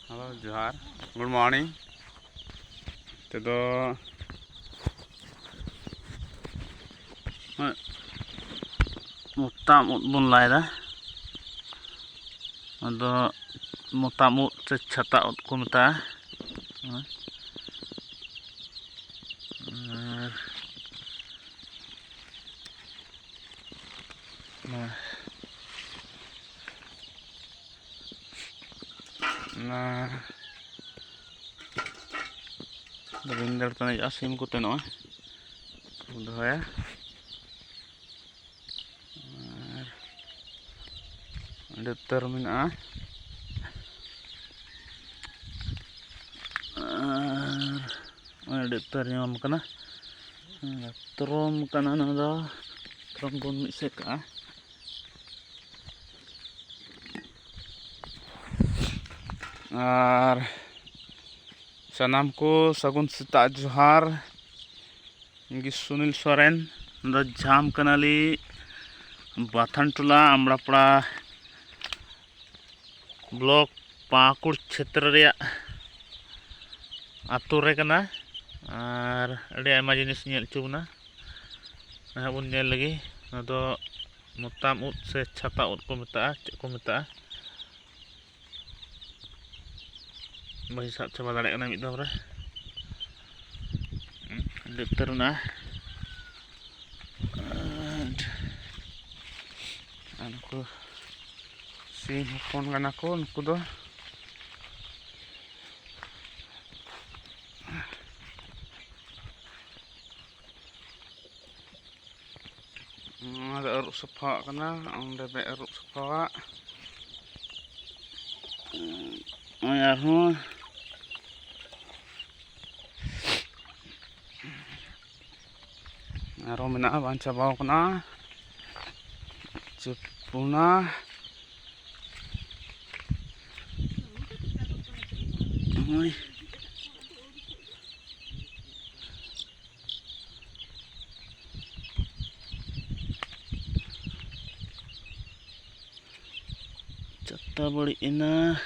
Halo, Johar. Good morning. Tedo mutam ut bun lai da. Ado mutam ut chata ut ko mata. Nah, Davinder tanah asim ko teno. Udah ya. Ada terminal. Ada ternyam kana. Trom kanan ada. Trom pun misek ah. Ar sanam ko sagun sita Johar. Ingi Sunil Soren. Anda jam kanali Bathan Tola Amrapura block Pakur क्षेत्र रे आतु रे कना और अड़ी आयमा जिनिस nail चुबना ना बन nail लगी ना दो मोताम उद से छाता उद को मेता चे को मेता बही साब चबा दाड़े कना मिद दम रे देतरना अनको sim hopon kana ko nuku do ada eruk sepa kana onde be eruk sepa ya ho aro mena banca bawa kana cepuna Oi. Cata body ina.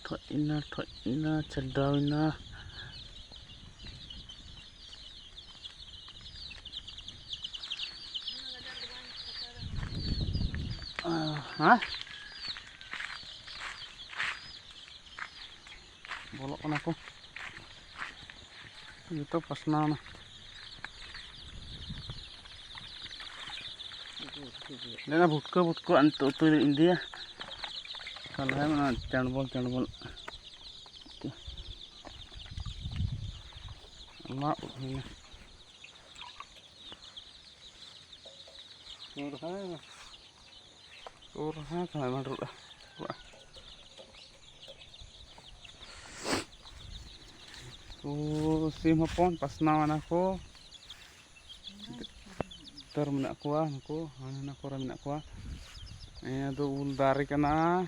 Thot ina chadaw ina. Hah? Bolok kan aku. Itu pas nama. Dena butku antu tu India. Kalau mana canbol. Mak ini. Urha kan marut dah. Sim hopon pas nawan aku termenak kuah aku anak orang menak kuah ini ada ul dari kana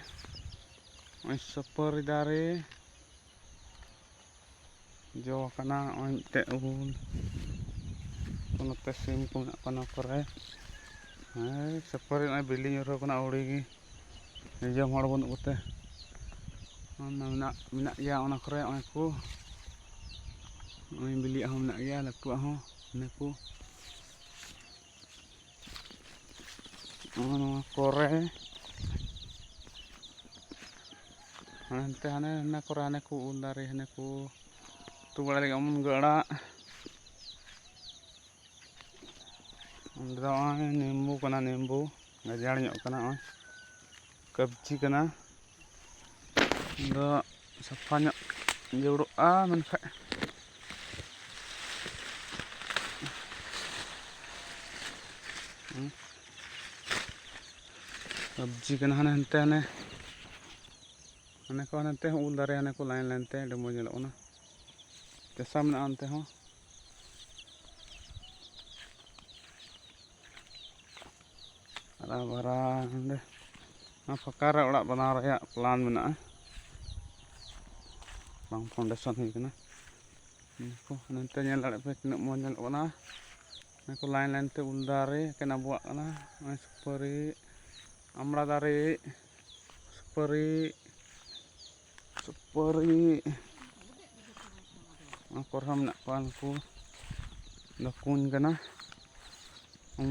super dari jo kana te ul kono te sim pun kana kore super ini building ro kana uri gi jam hor bon utte menak ya ona kore aku beli ahom nak ya latu ahom naku kore nanti hane korane ku undari hane ku tu bala lagi amun gada undra nimbu kana nimbu ngajar nyok kana kabji kana ndo sapanya juru menka kabji kana hane ko nanti ul dari hane ko lain te demo nyelok na tesam na ante ho bara ande fakara orak bana raya plan mena bang foundation ni kana ko nanti nyelak pe nak mo nyelok na Ini ko lain-lain te ul dare kena buat kana supari amra dare supari korham nak kuan ku dah kun kana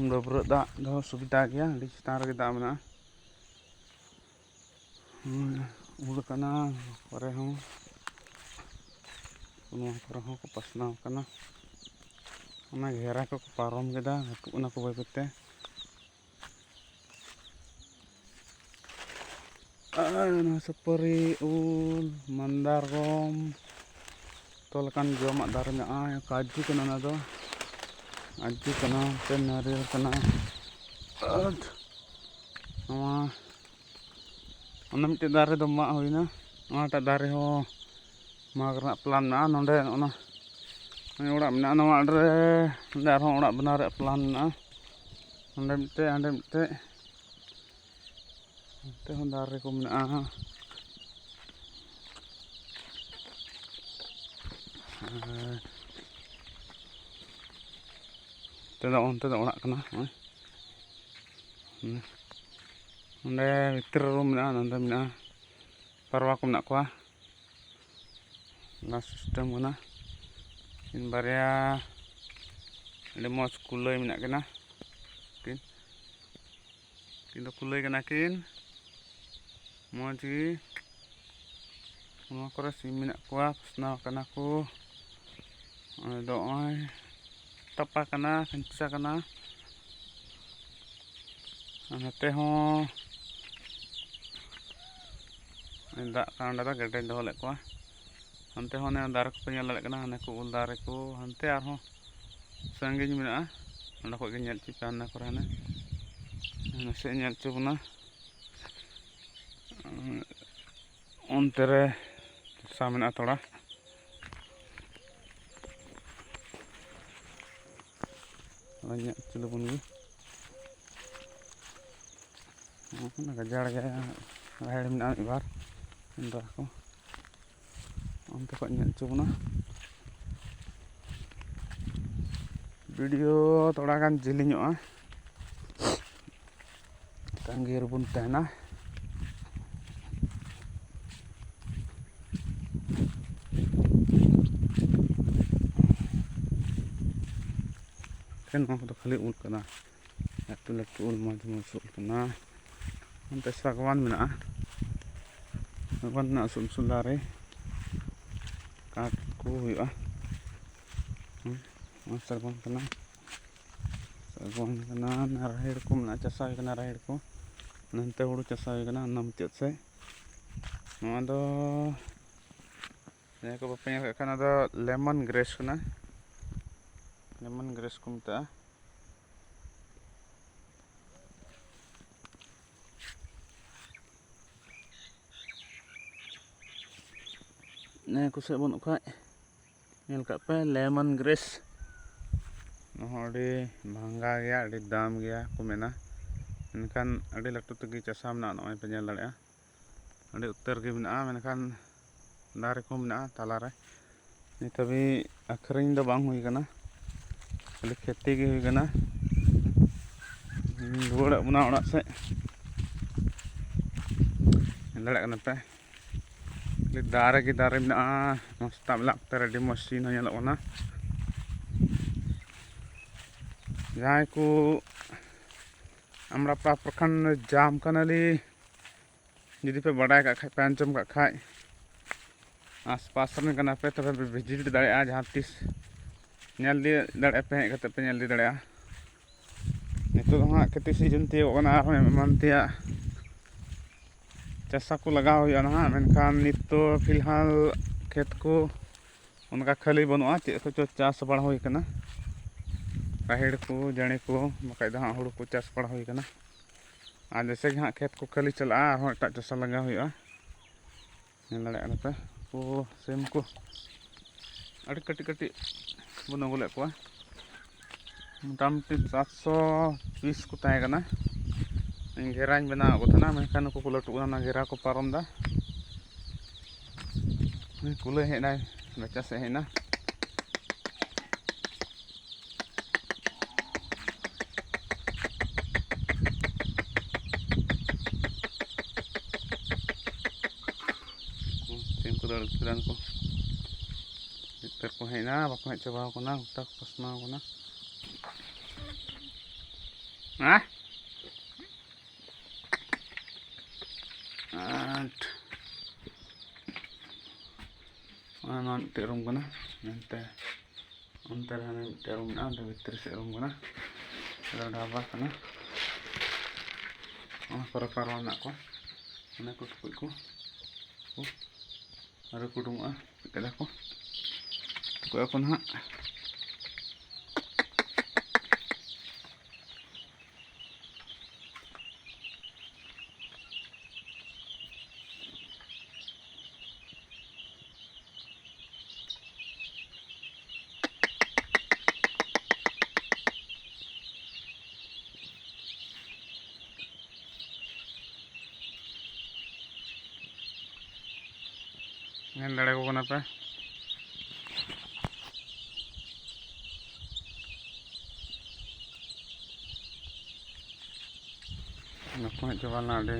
dah berat dak dah subida gya di setar kita mana ul kana kore hong ko pasna kana ona घेरा को पारम केदा ona को बायते ana supari ul mandar rom tolkan jomak dare mena'a kaju kana na do aju kana pen naril kana nama ona mite dare do mak hoina ona ta dare ho magrna plan na nonde ona ini orang mana nama ada darah orang benar pelan na ande mite te dari ko mana te da orang kana ande mitir room na ande mana parwa ko nak kwa na sistem kana in barya ada mau kulai minak kena kin kulai kena kin mau ji mau kora si minak kuah pesna kena ku doai tapa kena kenca kena anate ho indak kan data gede doh lek kuah hante hone dar ko nyal lek kana hane ko ul dare ko hante arho sanggeng mena'a onda ko nyal ci kana korana nase nyal cubna ontere samena thoda banyak celubun gi na gajar ga rahir mena'a ibar onda ko onte ko nyal cubna video थोड़ा गान जिलिङोआ tanggir bun tahna kan mau to khali ul kana latu ul sul kana ante sagwan mena sagwan na sulare kat ku huya sagwan kana narahir ko na chasa kana rahir ko nante huru chasa kana nam chet se no do ne ko bapenya kana do lemon grass kana lemon grass ko meta ne ko se bon kha nyel ka pe lemon grass ᱟᱹᱰᱤ ᱵᱷᱟᱝᱜᱟ ᱜᱮᱭᱟ ᱟᱹᱰᱤ ᱫᱟᱢ ᱜᱮᱭᱟ ᱠᱚ ᱢᱮᱱᱟ ᱢᱮᱱᱠᱷᱟᱱ ᱟᱹᱰᱤ ᱞᱟᱹᱴᱩ ᱛᱮᱜᱮ ᱪᱟᱥᱟ ᱢᱮᱱᱟᱜᱼᱟ ᱱᱚᱜᱼᱚᱭ ᱯᱮ ᱧᱮᱞ ᱫᱟᱲᱮᱭᱟᱜᱼᱟ ᱟᱹᱰᱤ ᱩᱛᱟᱹᱨ ᱜᱮ ᱢᱮᱱᱟᱜᱼᱟ ᱢᱮᱱᱠᱷᱟन ᱫᱟᱨᱮ ᱠᱚ ᱢᱮᱱᱟᱜᱼᱟ ᱛᱟᱞᱟᱨᱮ ᱱᱤᱛ ᱦᱟᱹᱵᱤᱡ ᱟᱹᱠᱷᱨᱤᱧ ᱫᱚ ᱵᱟᱝ ᱦᱩᱭ ᱠᱟᱱᱟ ᱠᱷᱟᱹᱞᱤ ᱠᱷᱮᱛᱤ ᱜᱮ ᱦᱩᱭ ᱠᱟᱱᱟ ᱨᱩᱣᱟᱹᱲᱚᱜ ᱵᱚᱱᱟ ᱚᱲᱟᱜ ᱥᱮᱫ ᱧᱮᱞ ᱫᱟᱲᱮᱭᱟᱜ ᱠᱟᱱᱟ ᱯᱮ ᱫᱟᱨᱮ ᱜᱮ ᱫᱟᱨᱮ ᱢᱮᱱᱟᱜᱼᱟ ᱱᱚᱥᱛᱟ ᱢᱮᱱᱟᱜ ᱛᱮ ᱟᱹᱰᱤ ᱢᱚᱡᱽ ᱥᱤᱱ ᱦᱚᱸ ᱧᱮᱞᱚᱜ ᱠᱟᱱᱟ जहाँ को हमरा प्रखंड जाम कनाली जुदी पे बड़ा का पे अंचम का खाए आसपास में कना पे तब विजिट दाड़ा जहाँ तीस नेल दी दाड़ा पे हेज पे नेल दी दाड़ा नितो हाँ खेती सीजन तीयोगना मनतिया चासा को लगा हुआ ना मेनखान नितो फिलहाल खेत को उनका खाली बनवा चे को चाष बड़ा हुई कना राहेड़ को जड़े को बकाय हाँ हुड़ू को चाष पड़ा हुई कना और जैसे कि हाँ खेत को खाली चला और एट चाषा लगा हुआ दाड़ा पे को सेम को अड़ी कटी कटी बन अगुल मोटामुटी 700 पीस को तहना घेरा बनाव को थाना मेनखान को लटुना घेरा को पारम दा कुले हेना रचा से हेना ᱫᱟᱹᱲ ᱠᱮᱫᱟᱱ ᱠᱚ ᱰᱟᱠᱛᱟᱨ ᱠᱚ ᱦᱮᱡ ᱮᱱᱟ ᱵᱟᱠᱚ ᱦᱮᱡ ᱪᱟᱵᱟᱣ ᱠᱟᱱᱟ ᱜᱚᱴᱟ ᱠᱚ ᱯᱟᱥᱱᱟᱣ ᱠᱟᱱᱟ ᱱᱚᱣᱟ ᱢᱤᱫᱴᱮᱡ ᱨᱩᱢ ᱠᱟᱱᱟ ᱚᱱᱛᱮ ᱨᱮ ᱢᱤᱫᱴᱮᱡ ᱨᱩᱢ ᱢᱮᱱᱟᱜᱼᱟ ᱚᱸᱰᱮ ᱵᱷᱤᱛᱨᱤ ᱥᱮᱫ ᱨᱩᱢ ᱠᱟᱱᱟ ᱰᱷᱟᱵᱟ ᱠᱟᱱᱟ ᱚᱱᱟ ᱠᱚᱨᱮ ᱯᱟᱨᱣᱟ ᱢᱮᱱᱟᱜ ᱠᱚᱣᱟ ᱚᱱᱟ ᱠᱚ ᱴᱩᱠᱩᱡ ᱠᱚ ᱟᱨ ᱠᱚ ᱩᱰᱩᱝᱚᱜᱼᱟ ᱠᱮᱫᱟ ᱠᱚ ᱴᱩᱠᱩᱡ ᱟᱠᱚ ᱱᱟᱦᱟᱜ ᱧᱮᱞ ᱫᱟᱲᱮᱭᱟᱠᱚ ᱠᱟᱱᱟ ᱯᱮ ᱵᱟᱠᱚ ᱦᱮᱡ ᱪᱟᱵᱟ ᱞᱮᱱᱟ ᱟᱹᱰᱤ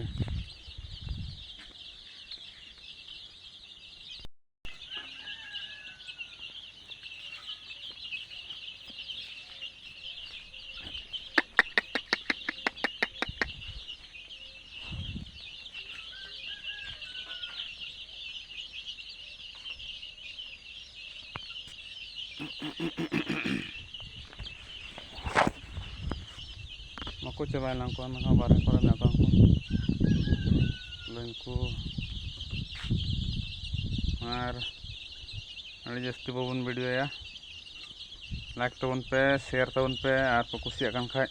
ᱵᱟᱠᱚ ᱪᱟᱵᱟᱭᱮᱱᱟ ᱩᱱᱠᱩ ᱵᱟᱨᱦᱮ ᱠᱚᱨᱮ ᱢᱮᱱᱟᱜ ᱠᱚᱣᱟ ᱩᱱᱠᱩ ᱞᱟᱹᱭ ᱠᱚ ᱟᱨ ᱟᱹᱰᱤ ᱡᱟᱹᱥᱛᱤ ᱵᱟᱵᱚᱱ ᱵᱷᱤᱰᱤᱭᱳᱭᱟ ᱞᱟᱭᱤᱠ ᱛᱟᱵᱚᱱ ᱯᱮ ᱥᱮᱭᱟᱨ ᱛᱟᱵᱚᱱ ᱯᱮ ᱟᱨ ᱯᱮ ᱠᱩᱥᱤᱭᱟᱜ ᱠᱟᱱ ᱠᱷᱟᱡ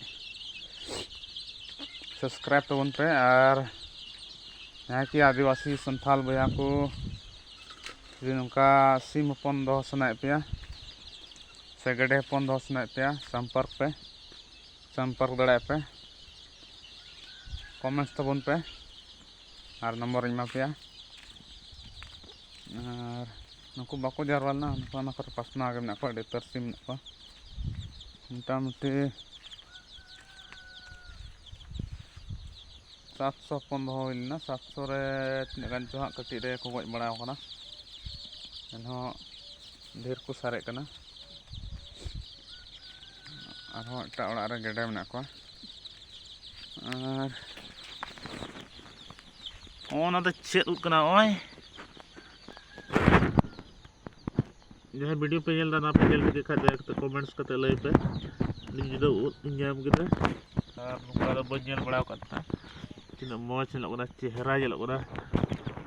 ᱥᱟᱵᱥᱠᱨᱟᱭᱤᱵ ᱛᱟᱵᱚᱱ ᱯᱮ ᱟᱨ ᱡᱟᱦᱟᱸᱭ ᱠᱤ ᱟᱹᱫᱤᱵᱟᱹᱥᱤ ᱥᱟᱱᱛᱟᱲ ᱵᱚᱭᱦᱟ ᱠᱚ ᱡᱩᱫᱤ ᱱᱚᱝᱠᱟ ᱥᱤᱢ ᱦᱚᱯᱚᱱ ᱫᱚᱦᱚ ᱥᱟᱱᱟᱭᱮᱫ ᱯᱮᱭᱟ ᱥᱮ ᱜᱮᱰᱮ ᱦᱚᱯᱚᱱ ᱫᱚᱦᱚ ᱥᱟᱱᱟᱭᱮᱫ ᱯᱮᱭᱟ ᱥᱚᱢᱯᱚᱨᱠ ᱫᱟᱲᱮᱭᱟᱜ ᱯᱮ ᱠᱚᱢᱮᱱᱴ ᱛᱟᱵᱚᱱ ᱯᱮ ᱟᱨ ᱱᱚᱢᱵᱚᱨᱤᱧ ᱮᱢᱟ ᱯᱮᱭᱟ ᱟᱨ ᱱᱩᱠᱩ ᱵᱟᱠᱚ ᱡᱟᱣᱨᱟ ᱞᱮᱱᱟ ᱱᱩᱠᱩ ᱚᱱᱟ ᱠᱚᱨᱮ ᱯᱟᱥᱱᱟᱣ ᱜᱮ ᱢᱮᱱᱟᱜ ᱠᱚᱣᱟ ᱟᱹᱰᱤ ᱩᱛᱟᱹᱨ ᱥᱤᱢ ᱢᱮᱱᱟᱜ ᱠᱚᱣᱟ ᱢᱚᱴᱟᱢᱩᱴᱤ 700 ᱦᱚᱯᱚᱱ ᱫᱚᱦᱚ ᱦᱩᱭ ᱞᱮᱱᱟ 700 ᱨᱮ ᱛᱤᱱᱟᱹᱜ ᱜᱟᱱ ᱪᱚ ᱦᱟᱸᱜ ᱠᱟᱹᱴᱤᱡ ᱨᱮᱠᱚ ᱜᱚᱡ ᱵᱟᱲᱟᱣ ᱠᱟᱱᱟ ᱮᱱᱦᱚᱸ ᱰᱷᱮᱨ ᱠᱚ ᱥᱟᱨᱮᱡ ᱠᱟᱱᱟ ᱟᱨᱦᱚᱸ ᱮᱴᱟᱜ ᱚᱲᱟᱜ ᱨᱮ ᱜᱮᱰᱮ ᱢᱮᱱᱟᱜ ᱠᱚᱣᱟ ᱟᱨ ᱚᱱᱟ ᱫᱚ ᱪᱮᱫ ᱩᱫ ᱠᱟᱱᱟ ᱱᱚᱜᱼᱚᱭ ᱡᱟᱦᱟᱸᱭ ᱵᱷᱤᱰᱤᱭᱳ ᱯᱮ ᱧᱮᱞ ᱮᱫᱟ ᱚᱱᱟ ᱯᱮ ᱧᱮᱞ ᱴᱷᱤᱠ ᱠᱷᱟᱡ ᱫᱟᱭᱟ ᱠᱟᱛᱮ ᱠᱚᱢᱮᱱᱴᱥ ᱠᱟᱛᱮ ᱞᱟᱹᱭ ᱯᱮ ᱟᱹᱰᱤ ᱡᱩᱫᱟᱹ ᱩᱫ ᱤᱧ ᱧᱟᱢ ᱠᱮᱫᱟ ᱟᱨ ᱱᱚᱝᱠᱟ ᱫᱚ ᱵᱟᱹᱧ ᱧᱮᱞ ᱵᱟᱲᱟ ᱟᱠᱟᱫ ᱛᱟᱦᱮᱸ ᱛᱤᱱᱟᱹᱜ ᱢᱚᱡᱽ ᱧᱮᱞᱚᱜ ᱠᱟᱱᱟ ᱪᱮᱦᱨᱟ ᱧᱮᱞᱚᱜ ᱠᱟᱱᱟ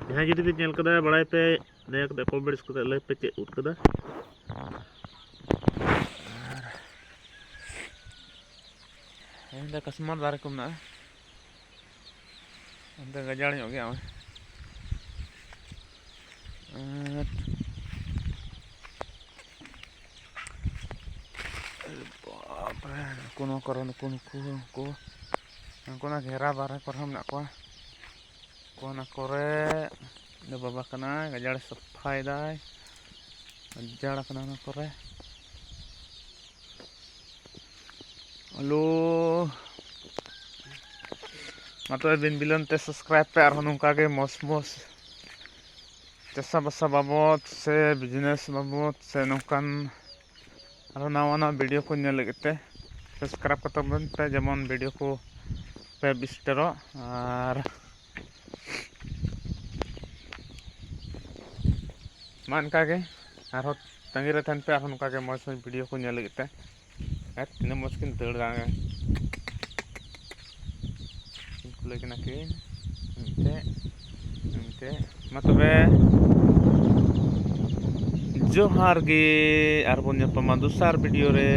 ᱡᱟᱦᱟᱸᱭ ᱡᱩᱫᱤ ᱯᱮ ᱧᱮᱞ ᱠᱟᱫᱟ ᱵᱟᱲᱟᱭ ᱯᱮ ᱫᱟᱭᱟ ᱠᱟᱛᱮ ᱠᱚᱢᱮᱱᱴᱥ ᱠᱟᱛᱮ ᱞᱟᱹᱭ ᱯᱮ ᱪᱮᱫ ᱩᱫ ᱠᱟᱫᱟ ᱚᱸᱰᱮ ᱠᱟᱥᱢᱟᱨ ᱫᱟᱨᱮ ᱠᱚ ᱢᱮᱱᱟᱜᱼᱟ ᱚᱱᱛᱮ ᱜᱟᱡᱟᱲ ᱧᱚᱜ ᱜᱮᱭᱟ ᱱᱚᱜᱼᱚᱭ ᱵᱟᱯᱨᱮ ᱱᱩᱠᱩ ᱱᱚᱣᱟ ᱠᱚᱨᱮ ᱱᱩᱠᱩ ᱚᱱᱟ ᱜᱷᱮᱨᱟ ᱵᱟᱨᱦᱮ ᱠᱚᱨᱮ ᱦᱚᱸ ᱢᱮᱱᱟᱜ ᱠᱚᱣᱟ ᱚᱱᱟ ᱠᱚᱨᱮ ᱵᱟᱵᱟ ᱠᱟᱱᱟᱭ ᱜᱟᱡᱟᱲ ᱥᱟᱯᱷᱟᱭᱮᱫᱟᱭ ᱜᱟᱡᱟᱲ ᱠᱟᱱᱟ ᱚᱱᱟ ᱠᱚᱨᱮ ᱦᱮᱞᱳ ᱢᱟ ᱛᱚᱵᱮ ᱵᱤᱱ ᱵᱤᱞᱚᱢ ᱛᱮ ᱥᱟᱵᱥᱠᱨᱟᱭᱤᱵ ᱯᱮ ᱟᱨᱦᱚᱸ ᱱᱚᱝᱠᱟ ᱜᱮ ᱢᱚᱡᱽ ᱪᱟᱥᱟᱵᱟᱥᱟ ᱵᱟᱵᱚᱫ ᱥᱮ ᱵᱤᱡᱽᱱᱮᱥ ᱵᱟᱵᱚᱫ ᱥᱮ ᱱᱚᱝᱠᱟᱱ ᱟᱨᱦᱚᱸ ᱱᱟᱣᱟᱱᱟᱜ ᱵᱷᱤᱰᱤᱭᱳ ᱠᱚ ᱧᱮᱞ ᱞᱟᱹᱜᱤᱫ ᱛᱮ ᱥᱟᱵᱥᱠᱨᱟᱭᱤᱵ ᱠᱟᱛᱟ ᱵᱚᱱ ᱯᱮ ᱡᱮᱢᱚᱱ ᱵᱷᱤᱰᱤᱭᱳ ᱠᱚ ᱯᱮ ᱵᱤᱥᱛᱟᱨᱚᱜ ᱟᱨ ᱢᱟ ᱚᱱᱠᱟᱜᱮ ᱟᱨᱦᱚᱸ ᱛᱟᱺᱜᱤ ᱨᱮ ᱛᱟᱦᱮᱱ ᱯᱮ ᱟᱨᱦᱚᱸ ᱱᱚᱝᱠᱟ ᱜᱮ ᱢᱚᱡᱽ ᱵᱷᱤᱰᱤᱭᱳ ᱠᱚ ᱧᱮᱞ ᱞᱟᱹᱜᱤᱫ ᱛᱮ ᱛᱤᱱᱟᱹᱜ ᱢᱚᱡᱽ ᱠᱤᱱ ᱫᱟᱹᱲ ᱫᱟ ᱠᱩᱞᱟᱹᱭ ᱠᱟᱱᱟ ᱠᱤᱱ ᱢᱤᱫᱴᱮᱡ ᱢᱟ ᱛᱚᱵᱮ ᱡᱚᱦᱟᱨ ᱜᱮ ᱟᱨᱵᱚᱱ ᱧᱟᱯᱟᱢᱟ ᱫᱚᱥᱟᱨ ᱵᱷᱤᱰᱤᱭᱳ ᱨᱮ